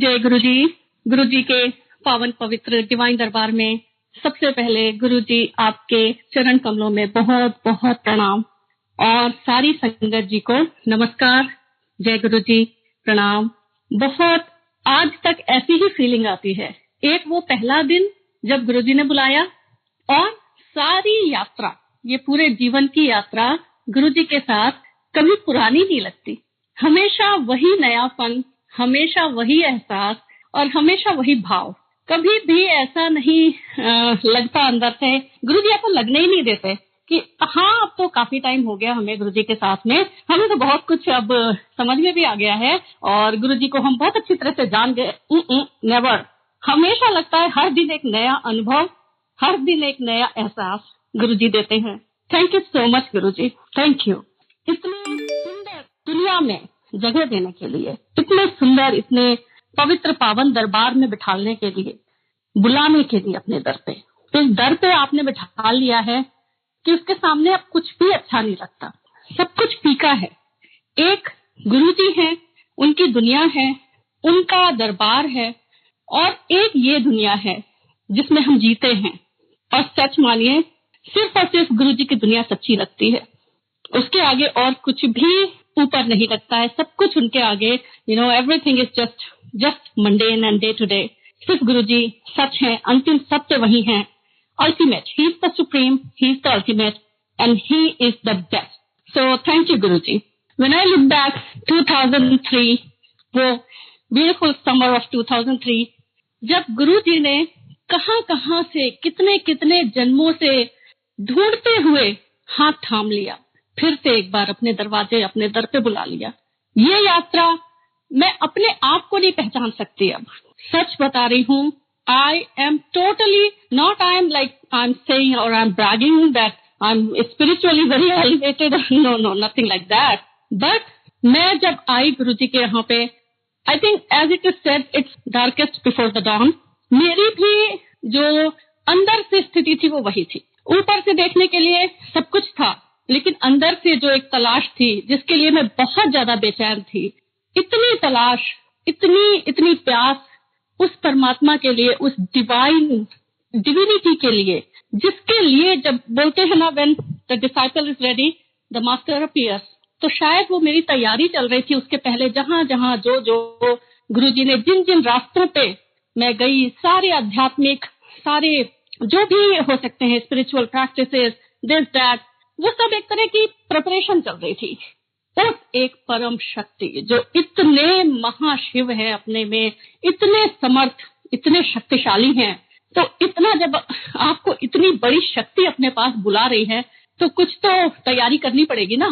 जय गुरु जी। गुरु जी के पावन पवित्र डिवाइन दरबार में सबसे पहले गुरु जी आपके चरण कमलों में बहुत बहुत प्रणाम और सारी संगत जी को नमस्कार। जय गुरु जी, प्रणाम। बहुत आज तक ऐसी ही फीलिंग आती है। एक वो पहला दिन जब गुरु जी ने बुलाया और सारी यात्रा, ये पूरे जीवन की यात्रा गुरु जी के साथ कभी पुरानी नहीं लगती। हमेशा वही नयापन, हमेशा वही एहसास और हमेशा वही भाव। कभी भी ऐसा नहीं लगता अंदर से। गुरु जी ऐसा लगने ही नहीं देते कि हाँ अब तो काफी टाइम हो गया हमें गुरु जी के साथ में, हमें तो बहुत कुछ अब समझ में भी आ गया है और गुरु जी को हम बहुत अच्छी तरह से जान गए। नेवर। हमेशा लगता है हर दिन एक नया अनुभव, हर दिन एक नया एहसास गुरु जी देते हैं। Thank you so much Guru ji, thank you. इतने सुंदर दुनिया में जगह देने के लिए, इतने सुंदर, इतने पवित्र पावन दरबार में बिठाने के लिए, बुलाने के लिए अपने दर पे। तो इस दर पे आपने बिठा लिया है कि उसके सामने अब कुछ भी अच्छा नहीं लगता, सब कुछ फीका है। एक गुरुजी हैं, उनकी दुनिया है, उनका दरबार है और एक ये दुनिया है जिसमें हम जीते हैं। और सच मानिए सिर्फ और सिर्फ गुरुजी की दुनिया सच्ची लगती है, उसके आगे और कुछ भी ऊपर नहीं लगता है। सब कुछ उनके आगे, everything is just mundane and day to day. सिर्फ गुरुजी सच है, अंतिम सत्य वही है, ultimate. He is the supreme, he is the ultimate and he is the best. So thank you Guruji. When I look back 2003, वो ब्यूटीफुल समर ऑफ 2003, जब गुरुजी ने कहां से कितने कितने जन्मों से ढूंढते हुए हाथ थाम लिया, फिर से एक बार अपने दरवाजे, अपने दर पे बुला लिया। ये यात्रा मैं अपने आप को नहीं पहचान सकती अब, सच बता रही हूँ। I am totally not, I am like I am saying और I am bragging that I am spiritually very elevated, no nothing like that. But मैं जब आई गुरु जी के यहाँ पे, I think as it is said, it's darkest before the dawn. मेरी भी जो अंदर से स्थिति थी वो वही थी। ऊपर से देखने के लिए सब कुछ था, लेकिन अंदर से जो एक तलाश थी जिसके लिए मैं बहुत ज्यादा बेचैन थी, इतनी तलाश, इतनी प्यास उस परमात्मा के लिए, उस डिविनिटी के लिए, जिसके लिए जब बोलते हैं ना, when the disciple is ready the master appears, तो शायद वो मेरी तैयारी चल रही थी उसके पहले। जहां जहां जो गुरुजी ने जिन जिन रास्तों पे मैं गई, सारे आध्यात्मिक, सारे जो भी हो सकते हैं स्पिरिचुअल प्रैक्टिसेस, दिस दैट, वो सब एक तरह की प्रिपरेशन चल रही थी। उस एक परम शक्ति जो इतने महाशिव है अपने में, इतने समर्थ, इतने शक्तिशाली हैं, तो इतना जब आपको इतनी बड़ी शक्ति अपने पास बुला रही है तो कुछ तो तैयारी करनी पड़ेगी ना।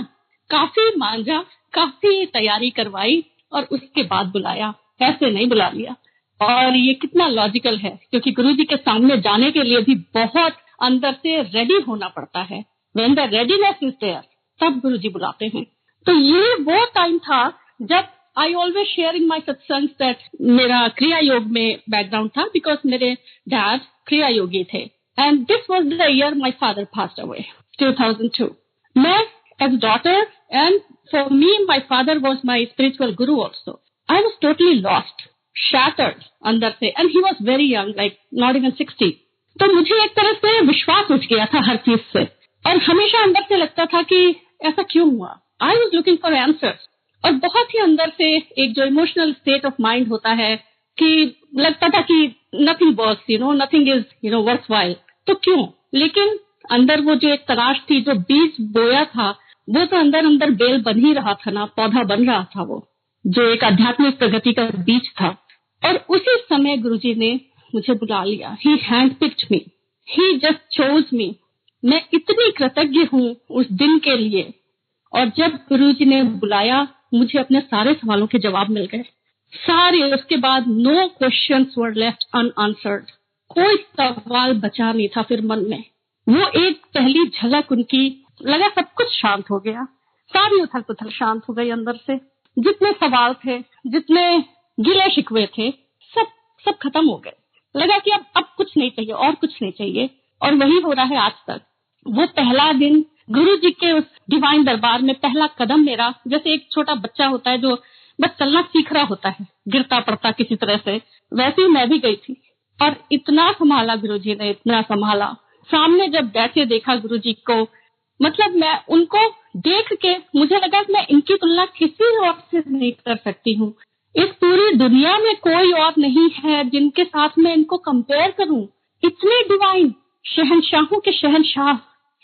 काफी मांझा, काफी तैयारी करवाई और उसके बाद बुलाया, ऐसे नहीं बुला लिया। और ये कितना लॉजिकल है, क्योंकि गुरु जी के सामने जाने के लिए भी बहुत अंदर से रेडी होना पड़ता है। When the readiness is there, तब गुरु जी बुलाते हैं। तो ये वो टाइम था जब आई ऑलवेज शेयर इन माई सत्संग दैट मेरा क्रिया योग में बैकग्राउंड था, बिकॉज मेरे डैड क्रिया योगी थे। And this was the year my father passed away, 2002। मैं as daughter, and for me my father was my spiritual guru also. I was totally lost, shattered अंदर से, and he was very young, like not even 60। तो मुझे एक तरह से विश्वास उठ गया था हर चीज से, और हमेशा अंदर से लगता था कि ऐसा क्यों हुआ। I was looking for answers. और बहुत ही अंदर से एक जो इमोशनल स्टेट ऑफ माइंड होता है कि लगता था कि nothing works, nothing is worth while. तो क्यों? लेकिन अंदर वो जो एक तलाश थी, जो बीज बोया था, वो तो अंदर अंदर बेल बन ही रहा था ना, पौधा बन रहा था, वो जो एक आध्यात्मिक प्रगति का बीज था। और उसी समय गुरुजी ने मुझे बुला लिया। ही हैंड पिक्ड मी, ही जस्ट चोज मी। मैं इतनी कृतज्ञ हूँ उस दिन के लिए। और जब गुरुजी ने बुलाया, मुझे अपने सारे सवालों के जवाब मिल गए, सारे। उसके बाद no questions were left unanswered, कोई सवाल बचा नहीं था फिर मन में। वो एक पहली झलक उनकी, लगा सब कुछ शांत हो गया, सारी उथल पुथल शांत हो गई अंदर से। जितने सवाल थे, जितने गिले शिकवे थे, सब खत्म हो गए। लगा कि अब कुछ नहीं चाहिए, और कुछ नहीं चाहिए। और वही हो रहा है आज तक। वो पहला दिन गुरु जी के उस डिवाइन दरबार में, पहला कदम मेरा, जैसे एक छोटा बच्चा होता है जो बस चलना सीख रहा होता है, गिरता पड़ता किसी तरह से। वैसे ही मैं भी गई थी और इतना संभाला गुरुजी ने, इतना संभाला। सामने जब बैठे देखा गुरुजी को, मतलब मैं उनको देख के मुझे लगा कि मैं इनकी तुलना किसी और से नहीं कर सकती हूँ। इस पूरी दुनिया में कोई और नहीं है जिनके साथ मैं इनको कंपेयर करूं। इतने डिवाइन, शहंशाहों के शहंशाह,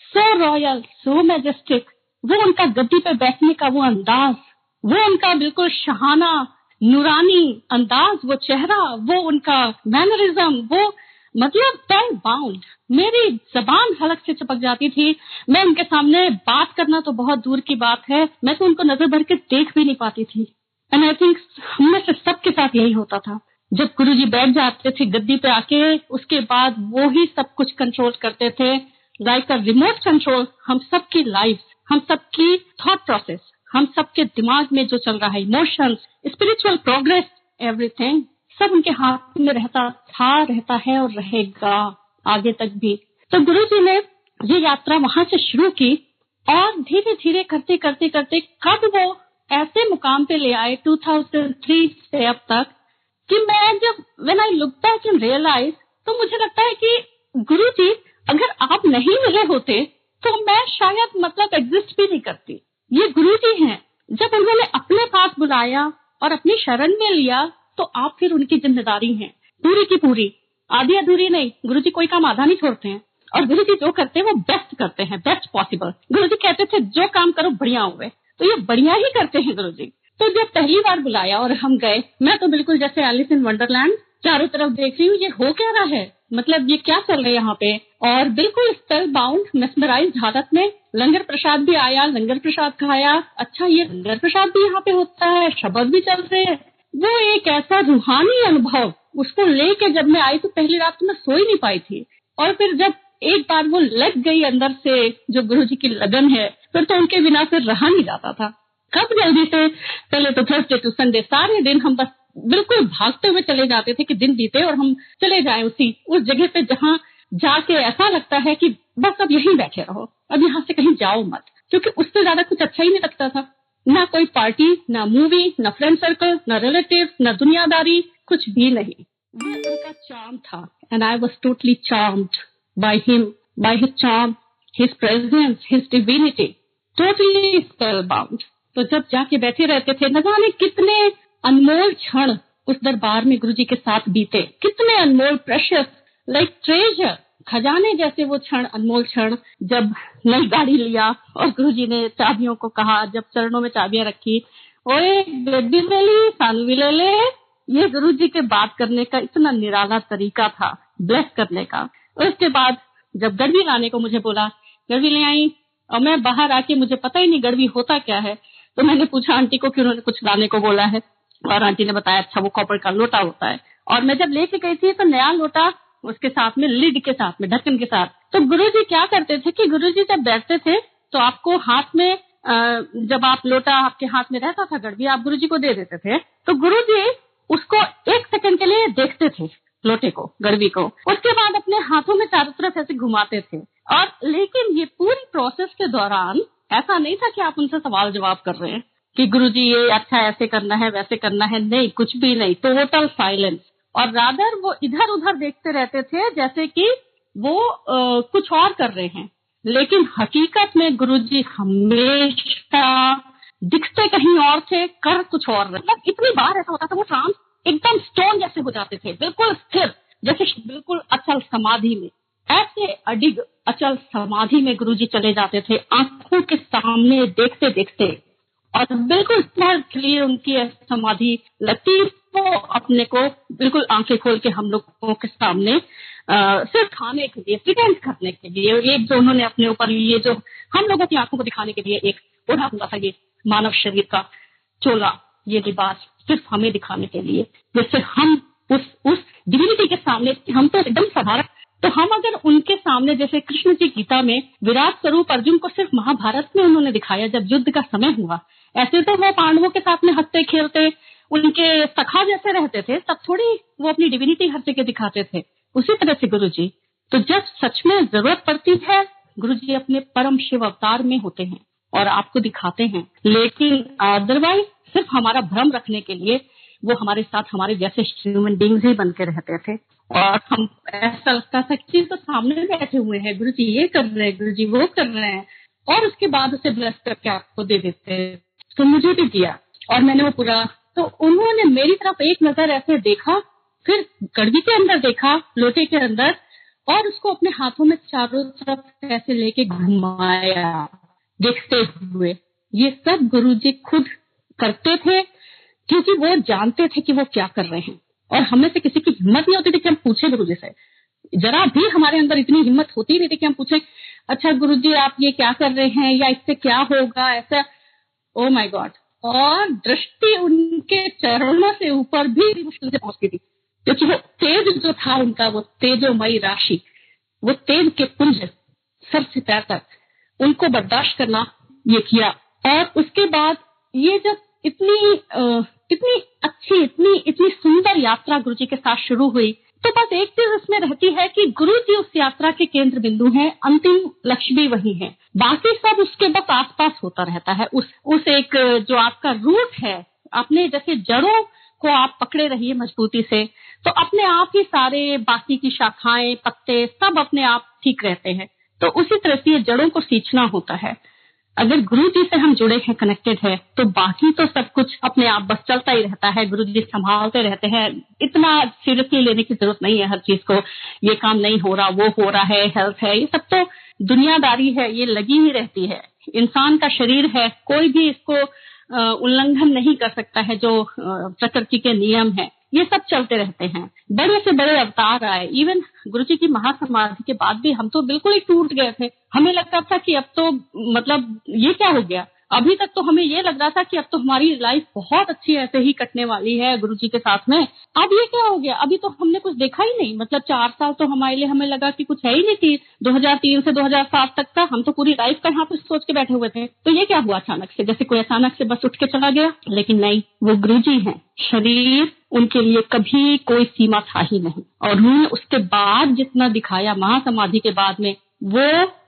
सो रॉयल, सो मैजेस्टिक। वो उनका गद्दी पे बैठने का वो अंदाज, वो उनका बिल्कुल शहाना नूरानी अंदाज, वो चेहरा, वो उनका मैनरिज्म, वो मतलब स्पेल बाउंड। मेरी जबान हलक से चिपक जाती थी। मैं उनके सामने बात करना तो बहुत दूर की बात है, मैं तो उनको नजर भर के देख भी नहीं पाती थी। एंड आई थिंक हम में से सबके साथ यही होता था। जब गुरुजी बैठ जाते थे गद्दी पे आके, उसके बाद वो ही सब कुछ कंट्रोल करते थे, लाइक अ रिमोट कंट्रोल। हम सबकी लाइफ, हम सबकी थॉट प्रोसेस, हम सबके दिमाग में जो चल रहा है, इमोशंस, स्पिरिचुअल प्रोग्रेस, एवरीथिंग सब उनके हाथ में रहता था, रहता है और रहेगा आगे तक भी। तो गुरुजी ने ये यात्रा वहां से शुरू की और धीरे धीरे करते करते करते कब वो ऐसे मुकाम पे ले आए 2003 से अब तक कि मैं जब when I look back and realize, तो मुझे लगता है कि गुरुजी अगर आप नहीं मिले होते तो मैं शायद मतलब एग्जिस्ट भी नहीं करती। ये गुरुजी हैं, जब उन्होंने अपने पास बुलाया और अपनी शरण में लिया तो आप फिर उनकी जिम्मेदारी हैं पूरी की पूरी, आधी अधूरी नहीं। गुरुजी कोई काम आधा नहीं छोड़ते हैं और गुरुजी जो करते हैं वो बेस्ट करते हैं, बेस्ट पॉसिबल। गुरुजी कहते थे जो काम करो बढ़िया हुए, तो ये बढ़िया ही करते हैं गुरुजी। तो जब पहली बार बुलाया और हम गए, मैं तो बिल्कुल जैसे एलिस इन वंडरलैंड चारों तरफ देख रही हूँ, ये हो क्या रहा है, मतलब ये क्या चल रहा है यहाँ पे। और बिल्कुल स्पेल बाउंड, मेस्मराइज्ड हालत में। लंगर प्रसाद भी आया, लंगर प्रसाद खाया। अच्छा, ये लंगर प्रसाद भी यहाँ पे होता है, शब्द भी चल रहे हैं। वो एक ऐसा रूहानी अनुभव, उसको लेके जब मैं आई तो पहली रात तो मैं सो ही नहीं पाई थी। और फिर जब एक बार वो लग गई अंदर से, जो गुरुजी की लगन है, फिर तो उनके बिना फिर रहा नहीं जाता था। कब जल्दी से, पहले तो थर्सडे टू संडे सारे दिन हम बस बिल्कुल भागते हुए चले जाते थे कि दिन बीते और हम चले जाएं उस जगह पे जहाँ जाके ऐसा लगता है कि बस अब यहीं बैठे रहो, अब यहाँ से कहीं जाओ मत, क्योंकि उससे ज्यादा कुछ अच्छा ही नहीं लगता था। ना कोई पार्टी, ना मूवी, ना फ्रेंड सर्कल, ना रिलेटिव, ना दुनियादारी, कुछ भी नहीं। वो उनका चार्म था and I was totally charmed by him, by his charm, his presence, his divinity, totally spellbound. तो जब जाके बैठे रहते थे, न जाने कितने अनमोल क्षण उस दरबार में गुरुजी के साथ बीते, कितने अनमोल, प्रेशियस, लाइक ट्रेजर, खजाने जैसे वो क्षण, अनमोल क्षण। जब नई गाड़ी लिया और गुरुजी ने चाबियों को कहा, जब चरणों में चाबियां रखी, ओए गड्डी ले ली, सानू भी ले ले। ये गुरुजी के बात करने का इतना निराला तरीका था, ब्लेस करने का। उसके बाद जब गड़वी लाने को मुझे बोला, गड़वी ले आई, और मैं बाहर आके मुझे पता ही नहीं गड़वी होता क्या है, तो मैंने पूछा आंटी को कि उन्होंने कुछ लाने को बोला है, और आंटी ने बताया अच्छा वो कॉपर का लोटा होता है। और मैं जब लेके गई थी तो नया लोटा, उसके साथ में लिड के साथ में, ढक्कन के साथ। तो गुरुजी क्या करते थे कि गुरुजी जब बैठते थे तो आपको हाथ में जब आप लोटा आपके हाथ में रहता था गड़वी, आप गुरुजी को दे देते थे, तो गुरुजी उसको 1 सेकंड के लिए देखते थे, लोटे को, गड़वी को। उसके बाद अपने हाथों में चारों तरफ ऐसे घुमाते थे। और लेकिन ये पूरी प्रोसेस के दौरान ऐसा नहीं था कि आप उनसे सवाल जवाब कर रहे हैं कि गुरुजी ये अच्छा ऐसे करना है वैसे करना है, नहीं, कुछ भी नहीं, टोटल साइलेंस। और रादर वो इधर उधर देखते रहते थे जैसे कि वो कुछ और कर रहे हैं, लेकिन हकीकत में गुरुजी हमेशा दिखते कहीं और थे, कर कुछ और रहे। मतलब इतनी बार ऐसा होता था वो ट्रांस एकदम स्टोन जैसे हो जाते थे, बिल्कुल स्थिर, जैसे बिल्कुल अचल समाधि में। ऐसे अडिग अचल समाधि में गुरुजी चले जाते थे, आंखों के सामने देखते देखते, और बिल्कुल क्लियर उनकी समाधि लगती। वो अपने को बिल्कुल आंखें खोल के हम लोगों के सामने सिर्फ खाने के लिए, प्रिटेंड करने के लिए, एक जो उन्होंने अपने ऊपर ये जो हम लोगों की आंखों को दिखाने के लिए एक ओढ़ा हुआ था, ये मानव शरीर का चोला, ये लिबास सिर्फ हमें दिखाने के लिए, जिससे हम उस डिविनिटी के सामने हम तो एकदम साधारण। तो हम अगर उनके सामने, जैसे कृष्ण जी गीता में विराट स्वरूप अर्जुन को सिर्फ महाभारत में उन्होंने दिखाया जब युद्ध का समय हुआ, ऐसे तो वो पांडवों के साथ में हंसते खेलते उनके सखा जैसे रहते थे, तब थोड़ी वो अपनी डिविनिटी हर जगह दिखाते थे। उसी तरह से गुरुजी, तो जब सच में जरूरत पड़ती है, गुरुजी अपने परम शिव अवतार में होते हैं और आपको दिखाते हैं, लेकिन अदरवाइज सिर्फ हमारा भ्रम रखने के लिए वो हमारे साथ हमारे जैसे ह्यूमन बींग्स ही बन के रहते थे। और हम ऐसा लगता था कि तो सामने बैठे हुए हैं, गुरु जी ये कर रहे हैं, गुरु जी वो कर रहे हैं, और उसके बाद उसे ब्लेस करके आपको दे देते। तो मुझे भी दिया और मैंने वो पूरा, तो उन्होंने मेरी तरफ एक नजर ऐसे देखा, फिर गड़वी के अंदर देखा, लोटे के अंदर, और उसको अपने हाथों में चारों तरफ ऐसे लेके घुमाया देखते हुए। ये सब गुरुजी खुद करते थे, क्योंकि वो जानते थे कि वो क्या कर रहे हैं। और हमें से किसी की हिम्मत नहीं होती थी कि हम पूछे गुरुजी से, जरा भी हमारे अंदर इतनी हिम्मत होती नहीं थी कि हम पूछे, अच्छा गुरुजी आप ये क्या कर रहे हैं, या इससे क्या होगा, ऐसा। Oh my God. और दृष्टि उनके चरणों से ऊपर भी मुश्किल से पहुंचती थी, क्योंकि वो तेज जो था उनका, वो तेजोमयी राशि, वो तेज के पुंज सर से पैर तक, उनको बर्दाश्त करना ये किया। और उसके बाद ये जब इतनी अच्छी, इतनी सुंदर यात्रा गुरुजी के साथ शुरू हुई, तो बस एक चीज उसमें रहती है कि गुरुजी उस यात्रा के केंद्र बिंदु हैं, अंतिम लक्ष्य भी वही है, बाकी सब उसके बस आसपास होता रहता है। उस एक जो आपका रूट है, अपने जैसे जड़ों को आप पकड़े रहिए मजबूती से, तो अपने आप ही सारे बाकी की शाखाएं, पत्ते सब अपने आप ठीक रहते हैं। तो उसी तरह से ये जड़ों को सींचना होता है। अगर गुरु जी से हम जुड़े हैं, कनेक्टेड है, तो बाकी तो सब कुछ अपने आप बस चलता ही रहता है, गुरु जी संभालते रहते हैं। इतना सीरियसली लेने की जरूरत नहीं है हर चीज को, ये काम नहीं हो रहा, वो हो रहा है, हेल्थ है, ये सब तो दुनियादारी है, ये लगी ही रहती है। इंसान का शरीर है, कोई भी इसको उल्लंघन नहीं कर सकता है, जो प्रकृति के नियम है, ये सब चलते रहते हैं। बड़े से बड़े अवतार आए, इवन गुरुजी की महासमाधि के बाद भी हम तो बिल्कुल ही टूट गए थे। हमें लगता था कि अब तो मतलब ये क्या हो गया। अभी तक तो हमें ये लग रहा था कि अब तो हमारी लाइफ बहुत अच्छी ऐसे ही कटने वाली है गुरुजी के साथ में। अब ये क्या हो गया, अभी तो हमने कुछ देखा ही नहीं। मतलब 4 साल तो हमारे लिए हमें लगा कि कुछ है ही नहीं थी। 2003 से 2007 तक का हम तो पूरी लाइफ का यहाँ पे सोच के बैठे हुए थे। तो ये क्या हुआ अचानक से, जैसे कोई अचानक से बस उठ के चला गया। लेकिन नहीं, वो गुरुजी हैं। शरीर उनके लिए कभी कोई सीमा था ही नहीं। और उन्होंने उसके बाद जितना दिखाया महासमाधि के बाद में, वो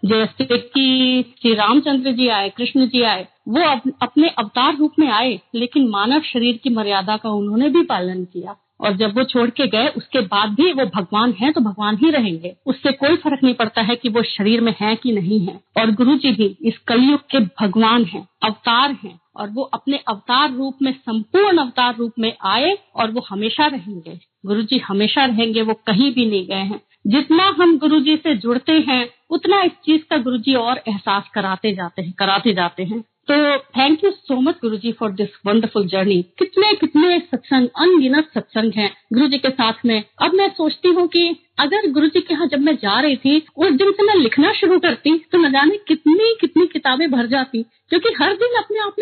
जैसे कि श्री रामचंद्र जी आए, कृष्ण जी आए, वो अपने अवतार रूप में आए, लेकिन मानव शरीर की मर्यादा का उन्होंने भी पालन किया। और जब वो छोड़ के गए, उसके बाद भी वो भगवान हैं तो भगवान ही रहेंगे। उससे कोई फर्क नहीं पड़ता है कि वो शरीर में है कि नहीं है। और गुरु जी भी इस कलयुग के भगवान हैं, अवतार हैं, और वो अपने अवतार रूप में, संपूर्ण अवतार रूप में आए, और वो हमेशा रहेंगे। गुरु जी हमेशा रहेंगे, वो कहीं भी नहीं गए हैं। जितना हम गुरु जी से जुड़ते हैं, उतना इस चीज का गुरु जी और एहसास कराते जाते हैं। तो thank you so much Guru ji for this wonderful journey. कितने कितने सत्संग, अनगिनत सत्संग हैं गुरु जी के साथ में। अब मैं सोचती हूँ कि अगर गुरु जी के यहाँ जब मैं जा रही थी, उस दिन से मैं लिखना शुरू करती, तो न जाने कितनी कितनी किताबें भर जाती। क्योंकि हर दिन अपने आप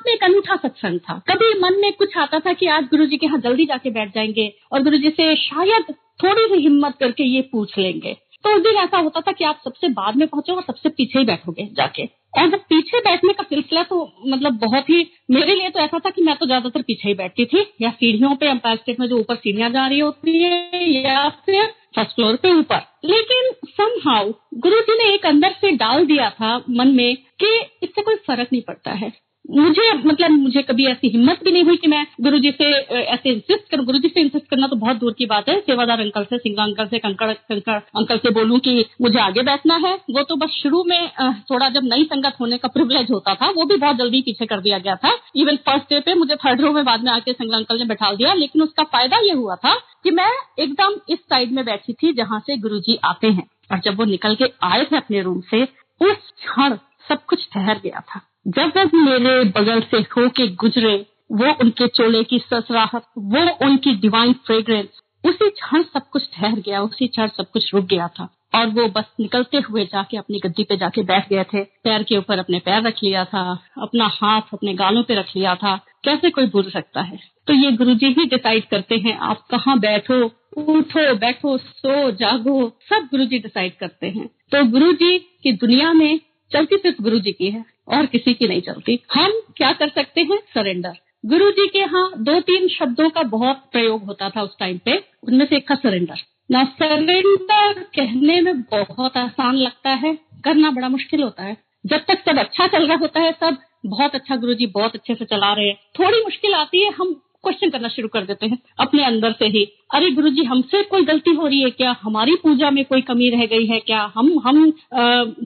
में एक अनूठा सत्संग था। कभी मन में कुछ आता था कि आज गुरु जी के यहाँ जल्दी जाके बैठ जाएंगे और गुरु जी से शायद थोड़ी सी हिम्मत करके ये पूछ लेंगे। तो उस दिन ऐसा होता था कि आप सबसे बाद में पहुंचो और सबसे पीछे ही बैठोगे जाके। और जब पीछे बैठने का सिलसिला तो मतलब बहुत ही, मेरे लिए तो ऐसा था कि मैं तो ज्यादातर पीछे ही बैठती थी, या सीढ़ियों पे, एम्पायर स्टेट में जो ऊपर सीढ़ियां जा रही होती है, या फिर फर्स्ट फ्लोर पे ऊपर। लेकिन समहाउ गुरुजी ने एक अंदर से डाल दिया था मन में कि इससे कोई फर्क नहीं पड़ता है। मुझे कभी ऐसी हिम्मत भी नहीं हुई कि मैं गुरुजी से ऐसे इंसिस्ट करूं। गुरुजी से इंसिस्ट करना तो बहुत दूर की बात है। सेवादार अंकल से, सिंगा अंकल से, कंकड़ अंकल से बोलूं कि मुझे आगे बैठना है, वो तो बस शुरू में थोड़ा जब नई संगत होने का प्रिविलेज होता था, वो भी बहुत जल्दी पीछे कर दिया गया था। इवन फर्स्ट डे पे मुझे 3rd रो में बाद में आके सिंगा अंकल ने बैठा दिया। लेकिन उसका फायदा ये हुआ था कि मैं एकदम इस साइड में बैठी थी जहाँ से गुरुजी आते हैं। और जब वो निकल के आए थे अपने रूम से, उस क्षण सब कुछ ठहर गया था। जब वो मेरे बगल से होके गुजरे, वो उनके चोले की ससराहट, वो उनकी डिवाइन फ्रेग्रेंस, उसी क्षण सब कुछ ठहर गया, उसी क्षण सब कुछ रुक गया था। और वो बस निकलते हुए जाके अपनी गद्दी पे जाके बैठ गए थे। पैर के ऊपर अपने पैर रख लिया था, अपना हाथ अपने गालों पे रख लिया था। कैसे कोई भूल सकता है। तो ये गुरुजी ही डिसाइड करते हैं आप कहाँ बैठो, उठो, बैठो, सो, जागो, सब गुरुजी डिसाइड करते हैं। तो गुरुजी की दुनिया में चलती सिर्फ गुरुजी की है और किसी की नहीं चलती। हम क्या कर सकते हैं? सरेंडर। गुरुजी के यहाँ 2-3 शब्दों का बहुत प्रयोग होता था उस टाइम पे, उनमें से एक था सरेंडर। ना सरेंडर कहने में बहुत आसान लगता है, करना बड़ा मुश्किल होता है। जब तक सब अच्छा चल रहा होता है, सब बहुत अच्छा गुरुजी, बहुत अच्छे से चला रहे हैं। थोड़ी मुश्किल आती है, हम क्वेश्चन करना शुरू कर देते हैं अपने अंदर से ही, अरे गुरुजी हमसे कोई गलती हो रही है क्या, हमारी पूजा में कोई कमी रह गई है क्या, हम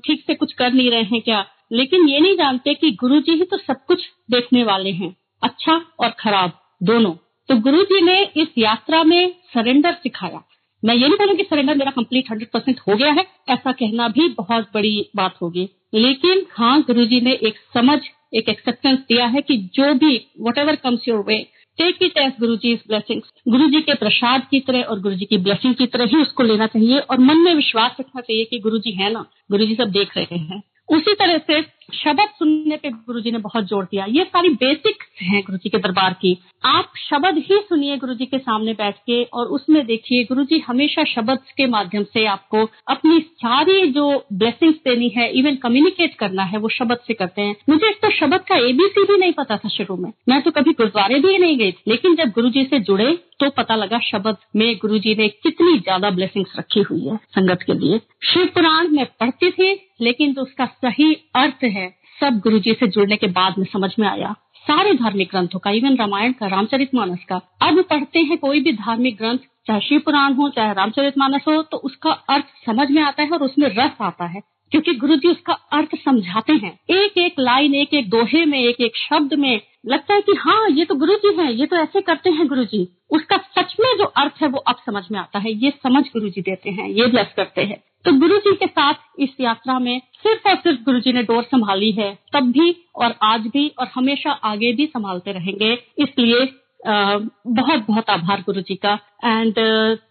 ठीक से कुछ कर नहीं रहे हैं क्या। लेकिन ये नहीं जानते कि गुरुजी ही तो सब कुछ देखने वाले हैं, अच्छा और खराब दोनों। तो गुरुजी ने इस यात्रा में सरेंडर सिखाया। मैं ये नहीं बोलूंगी सरेंडर मेरा कंप्लीट 100% हो गया है, ऐसा कहना भी बहुत बड़ी बात होगी। लेकिन हाँ, गुरुजी ने एक समझ, एक एक्सेप्टेंस दिया है कि जो भी whatever comes your way, take it as गुरुजी's ब्लेसिंग्स। गुरुजी के प्रसाद की तरह और गुरुजी की ब्लेसिंग की तरह ही उसको लेना चाहिए और मन में विश्वास रखना चाहिए कि गुरुजी है ना, गुरुजी सब देख रहे हैं। उसी तरह से शब्द सुनने पे गुरुजी ने बहुत जोर दिया। ये सारी बेसिक्स हैं गुरुजी के दरबार की। आप शब्द ही सुनिए गुरुजी के सामने बैठ के और उसमें देखिए गुरुजी हमेशा शब्द के माध्यम से आपको अपनी सारी जो ब्लेसिंग्स देनी है, इवन कम्युनिकेट करना है, वो शब्द से करते हैं। मुझे एक तो शब्द का ABC भी नहीं पता था शुरू में, मैं तो कभी गुरुद्वारे भी नहीं गई थी, लेकिन जब गुरुजी से जुड़े तो पता लगा शब्द में गुरुजी ने कितनी ज्यादा ब्लेसिंग्स रखी हुई है संगत के लिए। शिव पुराण में पढ़ती थी, लेकिन जो उसका सही अर्थ है सब गुरुजी से जुड़ने के बाद में समझ में आया। सारे धार्मिक ग्रंथों का, इवन रामायण का, रामचरितमानस का, अब पढ़ते हैं कोई भी धार्मिक ग्रंथ, चाहे शिव पुराण हो चाहे रामचरितमानस हो, तो उसका अर्थ समझ में आता है और उसमें रस आता है, क्योंकि गुरुजी उसका अर्थ समझाते हैं। एक एक लाइन, एक एक दोहे में, एक एक शब्द में लगता है कि हाँ ये तो गुरुजी हैं, ये तो ऐसे करते हैं गुरुजी। उसका सच में जो अर्थ है वो अब समझ में आता है। ये समझ गुरुजी देते हैं, ये ब्लेस करते हैं। तो गुरुजी के साथ इस यात्रा में सिर्फ और सिर्फ गुरुजी ने डोर संभाली है, तब भी और आज भी और हमेशा आगे भी संभालते रहेंगे। इसलिए बहुत बहुत आभार गुरुजी का। And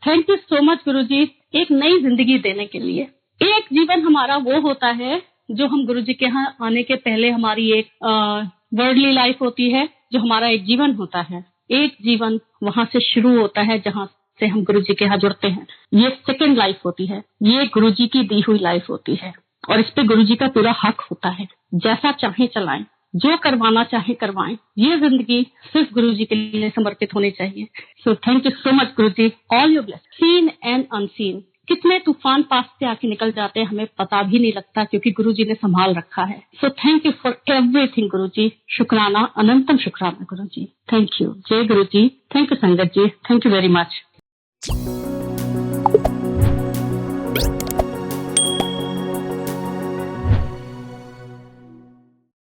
thank you so much Guruji, एक नई जिंदगी देने के लिए। एक जीवन हमारा वो होता है जो हम गुरुजी के यहाँ आने के पहले हमारी एक वर्ल्डली लाइफ होती है, जो हमारा एक जीवन होता है। एक जीवन वहां से शुरू होता है जहाँ से हम गुरुजी के यहाँ जुड़ते हैं। ये सेकंड लाइफ होती है, ये गुरुजी की दी हुई लाइफ होती है और इस पे गुरुजी का पूरा हक होता है। जैसा चाहे चलाएं, जो करवाना चाहे करवाएं। ये जिंदगी सिर्फ गुरुजी के लिए समर्पित होनी चाहिए। So thank you so much Guruji, all your bless. Seen and unseen, कितने तूफान पास से आके निकल जाते हैं हमें पता भी नहीं लगता, क्योंकि गुरुजी ने संभाल रखा है। So thank you for everything Guruji. शुक्राना, अनंतम शुक्राना गुरुजी। Thank you. जय गुरुजी। थैंक यू संगत जी, थैंक यू वेरी मच।